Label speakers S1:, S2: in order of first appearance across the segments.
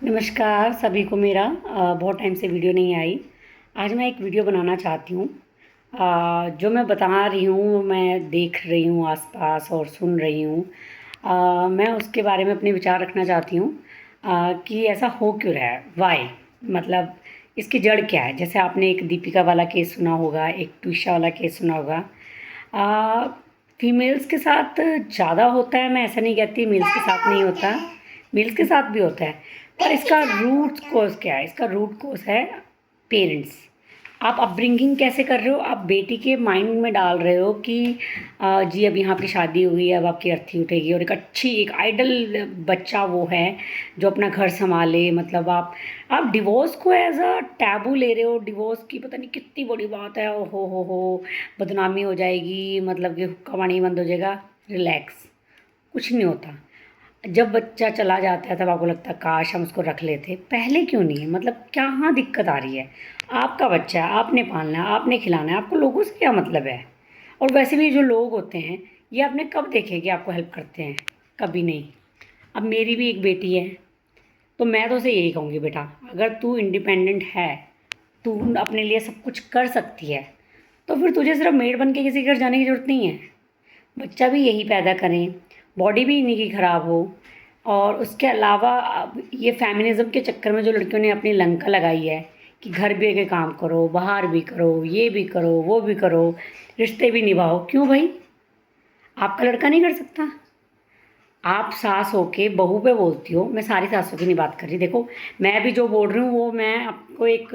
S1: नमस्कार सभी को मेरा बहुत टाइम से वीडियो नहीं आई। आज मैं एक वीडियो बनाना चाहती हूँ। जो मैं बता रही हूँ मैं देख रही हूँ आसपास और सुन रही हूँ। मैं उसके बारे में अपने विचार रखना चाहती हूँ कि ऐसा हो क्यों रहा है, वाई, मतलब इसकी जड़ क्या है। जैसे आपने एक दीपिका वाला केस सुना होगा, एक ट्विशा वाला केस सुना होगा। फीमेल्स के साथ ज़्यादा होता है, मैं ऐसा नहीं कहती मेल्स के साथ नहीं होता, मेल्स के साथ भी होता है। पर इसका रूट कॉज क्या है? इसका रूट कॉज है पेरेंट्स। आप अपब्रिंगिंग कैसे कर रहे हो? आप बेटी के माइंड में डाल रहे हो कि जी अब यहाँ की शादी हुई है, अब आपकी अर्थी उठेगी और एक आइडल बच्चा वो है जो अपना घर संभाले। मतलब आप डिवोर्स को एज अ टैबू ले रहे हो। डिवोर्स की पता नहीं कितनी बड़ी बात है, ओ हो, बदनामी हो जाएगी, मतलब कि हुक्का पानी बंद हो जाएगा। रिलैक्स, कुछ नहीं होता। जब बच्चा चला जाता है तब आपको लगता है काश हम उसको रख लेते, पहले क्यों नहीं है? मतलब कहाँ दिक्कत आ रही है? आपका बच्चा है, आपने पालना है, आपने खिलाना है, आपको लोगों से क्या मतलब है? और वैसे भी जो लोग होते हैं ये आपने कब देखे कि आपको हेल्प करते हैं? कभी नहीं। अब मेरी भी एक बेटी है, तो मैं तो उसे यही कहूँगी, बेटा अगर तू इंडिपेंडेंट है, तू अपने लिए सब कुछ कर सकती है, तो फिर तुझे सिर्फ मेड बन के किसी के घर जाने की ज़रूरत नहीं है। बच्चा भी यही पैदा करें, बॉडी भी इन्हीं की ख़राब हो। और उसके अलावा अब ये फेमिनिज़्म के चक्कर में जो लड़कियों ने अपनी लंका लगाई है कि घर भी के काम करो, बाहर भी करो, ये भी करो, वो भी करो, रिश्ते भी निभाओ। क्यों भाई? आपका लड़का नहीं कर सकता? आप सास होके बहू पे बोलती हो। मैं सारी सासों की नहीं बात कर रही, देखो मैं भी जो बोल रही हूँ वो मैं आपको एक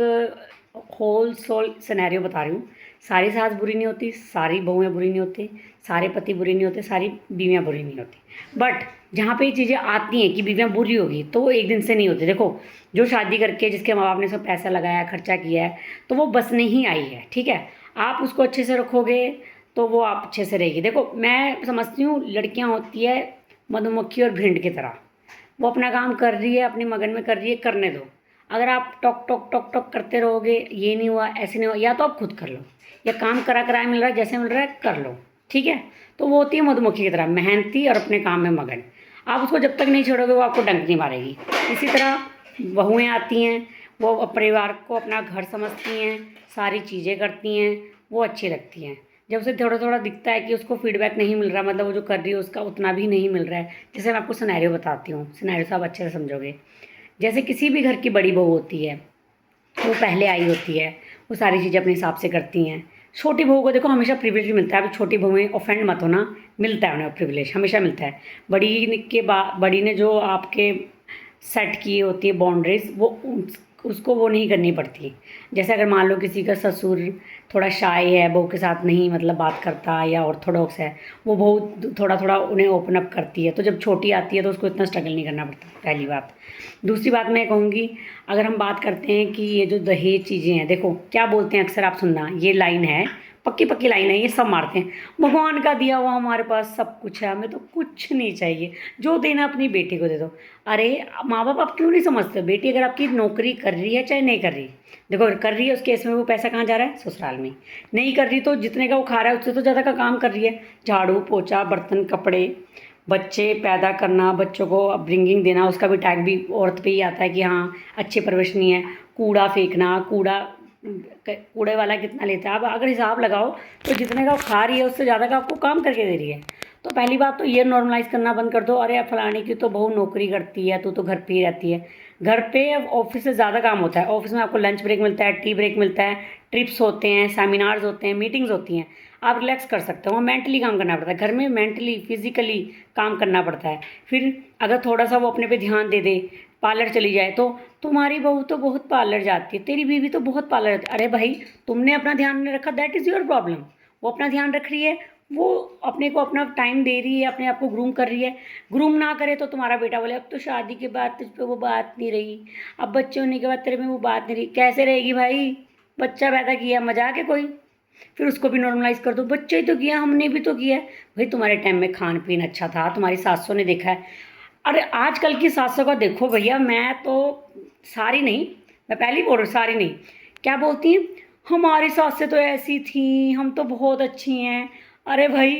S1: होल सोल सिनेरियो बता रही हूँ। सारी सास बुरी नहीं होती, सारी बहुएं बुरी नहीं होती, सारे पति बुरे नहीं होते, सारी बीवियाँ बुरी नहीं होती। बट जहाँ पे ये चीज़ें आती हैं कि बीवियाँ बुरी होगी, तो वो एक दिन से नहीं होती। देखो जो शादी करके जिसके माँ बाप ने सब पैसा लगाया, खर्चा किया है, तो वो बस नहीं आई है, ठीक है। आप उसको अच्छे से रखोगे तो वो आप अच्छे से रहेगी। देखो मैं समझती हूँ लड़कियाँ होती है मधुमक्खी और भीड़ की तरह, वो अपना काम कर रही है, अपनी मगन में कर रही है, करने दो। अगर आप टॉक टॉक टॉक टॉक करते रहोगे, ये नहीं हुआ, ऐसे नहीं हुआ, या तो आप खुद कर लो, या काम करा कराया मिल रहा है, जैसे मिल रहा है कर लो, ठीक है। तो वो होती है मधुमक्खी की तरह मेहनती और अपने काम में मगन। आप उसको जब तक नहीं छोड़ोगे वो आपको डंक नहीं मारेगी। इसी तरह बहुएँ आती हैं, वो परिवार को अपना घर समझती हैं, सारी चीज़ें करती हैं, वो अच्छी लगती हैं। जब उसे थोड़ा थोड़ा दिखता है कि उसको फीडबैक नहीं मिल रहा, मतलब वो जो कर रही है उसका उतना भी नहीं मिल रहा है। जैसे मैं आपको सिनेरियो बताती हूँ, सिनेरियो से आप अच्छे से समझोगे। जैसे किसी भी घर की बड़ी बहू होती है, वो पहले आई होती है, वो सारी चीज़ें अपने हिसाब से करती हैं। छोटी बहू को देखो हमेशा प्रिविलेज मिलता है। अब छोटी बहुएं ऑफेंड मत होना, मिलता है उन्हें प्रिविलेज, हमेशा मिलता है। बड़ी ने जो आपके सेट की होती है बाउंड्रीज, वो उसको वो नहीं करनी पड़ती। जैसे अगर मान लो किसी का ससुर थोड़ा शाय है, बहू के साथ नहीं मतलब बात करता, या ऑर्थोडॉक्स है, वो बहू थोड़ा थोड़ा उन्हें ओपन अप करती है। तो जब छोटी आती है तो उसको इतना स्ट्रगल नहीं करना पड़ता, पहली बात। दूसरी बात मैं कहूँगी, अगर हम बात करते हैं कि ये जो दहेज चीज़ें हैं, देखो क्या बोलते हैं अक्सर, आप सुनना, ये लाइन है, पक्की पक्की लाइन है, ये सब मारते हैं, भगवान का दिया हुआ हमारे पास सब कुछ है, हमें तो कुछ नहीं चाहिए, जो देना अपनी बेटी को दे दो। अरे माँ बाप आप क्यों नहीं समझते? बेटी अगर आपकी नौकरी कर रही है चाहे नहीं कर रही, देखो अगर कर रही है उस केस में वो पैसा कहाँ जा रहा है? ससुराल में। नहीं कर रही तो जितने का वो खा रहा है उससे तो ज़्यादा का काम कर रही है। झाड़ू पोछा, बर्तन, कपड़े, बच्चे पैदा करना, बच्चों को अपब्रिंगिंग देना, उसका भी टैग भी औरत पे ही आता है कि हाँ अच्छी परवरिश नहीं है। कूड़ा फेंकना, कूड़े वाला कितना लेता है? आप अगर हिसाब लगाओ तो जितने का वो खा रही है उससे ज़्यादा का आपको काम करके दे रही है। तो पहली बात तो ये नॉर्मलाइज़ करना बंद कर दो, अरे फलाने की तो बहू नौकरी करती है, तू तो घर पे ही रहती है। घर पे ऑफिस से ज़्यादा काम होता है। ऑफिस में आपको लंच ब्रेक मिलता है, टी ब्रेक मिलता है, ट्रिप्स होते हैं, सेमिनार्स होते हैं, मीटिंग्स होती हैं, आप रिलैक्स कर सकते हो। वहाँ मेंटली काम करना पड़ता है, घर में मेंटली फिजिकली काम करना पड़ता है। फिर अगर थोड़ा सा वो अपने पे ध्यान दे दे, पार्लर चली जाए, तो तुम्हारी बहू तो बहुत पार्लर जाती है, तेरी बीवी तो बहुत पार्लर जाती है। अरे भाई तुमने अपना ध्यान नहीं रखा, दैट इज़ योर प्रॉब्लम। वो अपना ध्यान रख रही है, वो अपने को अपना टाइम दे रही है, अपने आप को ग्रूम कर रही है। ग्रूम ना करे तो तुम्हारा बेटा बोले अब तो शादी के बाद तुझ पे वो बात नहीं रही, अब बच्चे होने के बाद तेरे में वो बात नहीं रही। कैसे रहेगी भाई? बच्चा पैदा किया, मजाक है कोई? फिर उसको भी नॉर्मलाइज कर दो, बच्चे ही तो किया, हमने भी तो किया है। भाई तुम्हारे टाइम में खान पीन अच्छा था, तुम्हारी सासों ने देखा है। अरे आजकल की सासों का देखो भैया, मैं तो सारी नहीं, मैं पहले ही बोल रही हूँ, सारी नहीं, क्या बोलती हैं, हमारी सासें तो ऐसी थी, हम तो बहुत अच्छी हैं। अरे भाई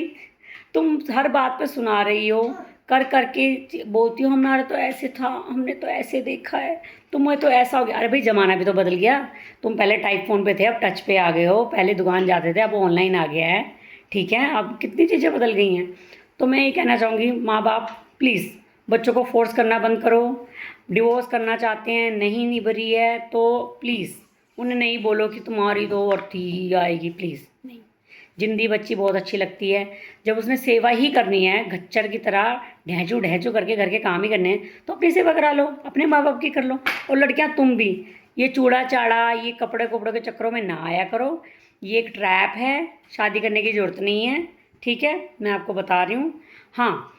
S1: तुम हर बात पे सुना रही हो, कर करके बोलती हूँ हमारा तो ऐसे था, हमने तो ऐसे देखा है, तुम्हें तो ऐसा हो गया। अरे भाई ज़माना भी तो बदल गया। तुम पहले टाइप फ़ोन पे थे, अब टच पे आ गए हो। पहले दुकान जाते थे, अब ऑनलाइन आ गया है। ठीक है, अब कितनी चीज़ें बदल गई हैं। तो मैं ये कहना चाहूँगी, माँ बाप प्लीज़ बच्चों को फोर्स करना बंद करो। डिवोर्स करना चाहते हैं, नहीं निभ रही है तो प्लीज़ उन्हें नहीं बोलो कि तुम्हारी तो औरती ही आएगी, प्लीज़ नहीं। जिंदी बच्ची बहुत अच्छी लगती है। जब उसने सेवा ही करनी है, घच्चर की तरह ढहचू ढहचू करके घर के काम ही करने हैं, तो अपनी सेवा करा लो, अपने माँ बाप की कर लो। और लड़कियां तुम भी ये चूड़ा चाड़ा, ये कपड़े कपड़ों के चक्करों में ना आया करो। ये एक ट्रैप है, शादी करने की ज़रूरत नहीं है। ठीक है, मैं आपको बता रही हूँ। हाँ,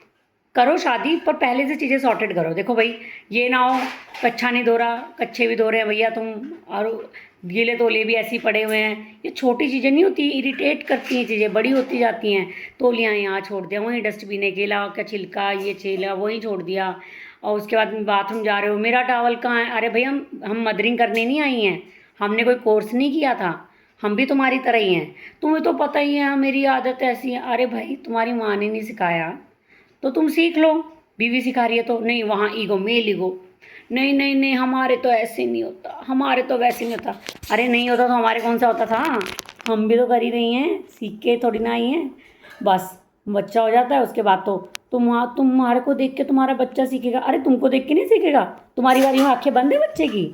S1: करो शादी, पर पहले से चीज़ें सॉर्टेड करो। देखो भाई, ये ना हो कच्छा नहीं धो रहा, कच्छे भी धो रहे हैं भैया तुम, और गीले तौलिए भी ऐसे ही पड़े हुए हैं। ये छोटी चीज़ें नहीं होती, इरिटेट करती हैं चीज़ें, बड़ी होती जाती हैं। तौलियाँ यहाँ छोड़ दिया, वहीं डस्टबिन है, केला का छिलका ये छिला वहीं छोड़ दिया, और उसके बाद बाथरूम जा रहे हो, मेरा टावल कहाँ है? अरे भाई हम मदरिंग करने नहीं आई हैं, हमने कोई कोर्स नहीं किया था, हम भी तुम्हारी तरह ही हैं। तुम्हें तो पता ही है मेरी आदत ऐसी है। अरे भाई तुम्हारी माँ ने नहीं सिखाया तो तुम सीख लो। बीवी सिखा रही है तो नहीं, वहाँ ईगो, मेल ईगो, नहीं नहीं नहीं हमारे तो ऐसे नहीं होता, हमारे तो वैसे नहीं होता। अरे नहीं होता तो हमारे कौन सा होता था? हम भी तो कर ही रही हैं, सीख के थोड़ी ना आई हैं। बस बच्चा हो जाता है उसके बाद तो तुम्हारे को देख के तुम्हारा बच्चा सीखेगा। अरे तुमको देख के नहीं सीखेगा, तुम्हारी बारी में आंखें बंद है बच्चे की।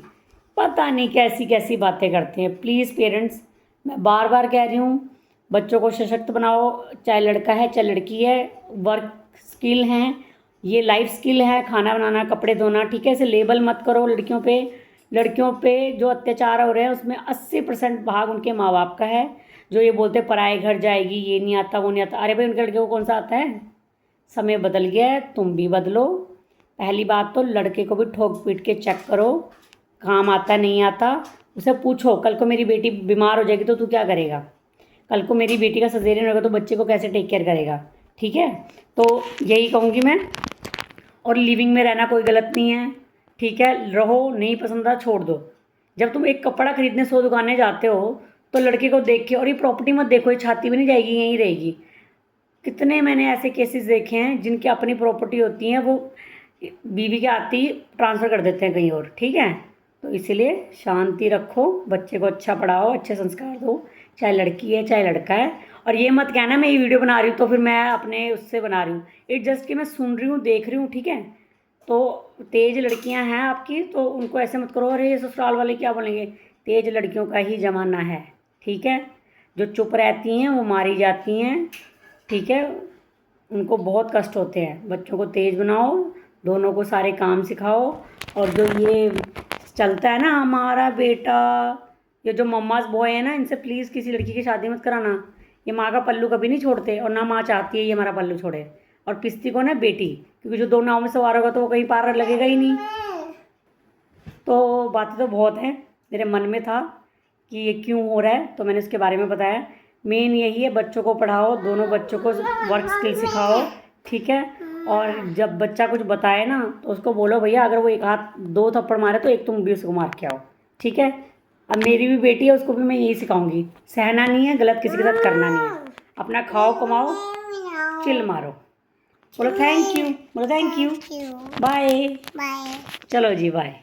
S1: पता नहीं कैसी कैसी बातें करते हैं। प्लीज़ पेरेंट्स, मैं बार बार कह रही हूँ, बच्चों को सशक्त बनाओ, चाहे लड़का है चाहे लड़की है। वर्क स्किल हैं, ये लाइफ स्किल है, खाना बनाना, कपड़े धोना। ठीक है, इसे लेबल मत करो लड़कियों पे। लड़कियों पे जो अत्याचार हो रहे हैं उसमें 80% भाग उनके माँ बाप का है, जो ये बोलते पराए घर जाएगी, ये नहीं आता वो नहीं आता। अरे भाई उनके लड़के को कौन सा आता है? समय बदल गया है, तुम भी बदलो। पहली बात तो लड़के को भी ठोक पीट के चेक करो, काम आता नहीं आता, उसे पूछो। कल को मेरी बेटी बीमार हो जाएगी तो तू क्या करेगा? कल को मेरी बेटी का सजेरियन होगा तो बच्चे को कैसे टेक केयर करेगा? ठीक है, तो यही कहूँगी मैं। और लिविंग में रहना कोई गलत नहीं है। ठीक है, रहो, नहीं पसंद आ छोड़ दो। जब तुम एक कपड़ा खरीदने 100 दुकानें जाते हो तो लड़के को देख के, और ये प्रॉपर्टी मत देखो, ये छाती भी नहीं जाएगी, यहीं रहेगी। कितने मैंने ऐसे केसेस देखे हैं जिनकी अपनी प्रॉपर्टी होती हैं, वो बीवी के आते ही ट्रांसफ़र कर देते हैं कहीं और। ठीक है, तो इसलिए शांति रखो, बच्चे को अच्छा पढ़ाओ, अच्छे संस्कार दो, चाहे लड़की है चाहे लड़का है। और ये मत कहना मैं ये वीडियो बना रही हूँ तो फिर मैं अपने उससे बना रही हूँ, इट जस्ट कि मैं सुन रही हूँ, देख रही हूँ। ठीक है, तो तेज़ लड़कियाँ हैं आपकी, तो उनको ऐसे मत करो, अरे ससुराल वाले क्या बोलेंगे। तेज़ लड़कियों का ही ज़माना है। ठीक है, जो चुप रहती हैं वो मारी जाती हैं। ठीक है, उनको बहुत कष्ट होते हैं। बच्चों को तेज़ बनाओ, दोनों को सारे काम सिखाओ। और जो ये चलता है ना हमारा बेटा, ये जो मम्माज बॉय है ना, इनसे प्लीज़ किसी लड़की की शादी मत कराना। ये माँ का पल्लू कभी नहीं छोड़ते, और ना माँ चाहती है ये हमारा पल्लू छोड़े। और पिसती को ना बेटी, क्योंकि जो दो नाव में सवार होगा तो वो कहीं पार लगेगा ही नहीं। तो बातें तो बहुत हैं, मेरे मन में था कि ये क्यों हो रहा है, तो मैंने उसके बारे में बताया। मेन यही है, बच्चों को पढ़ाओ, दोनों बच्चों को वर्क स्किल सिखाओ। ठीक है, और जब बच्चा कुछ बताए ना तो उसको बोलो भैया अगर वो एक हाथ 2 थप्पड़ मारे तो एक तुम भी उसको मार के आओ। ठीक है, अब मेरी भी बेटी है, उसको भी मैं यही सिखाऊंगी, सहना नहीं है, गलत किसी के साथ करना नहीं है। अपना खाओ कमाओ, चिल मारो। बोलो थैंक यू, बोलो थैंक यू, बाय। चलो जी बाय।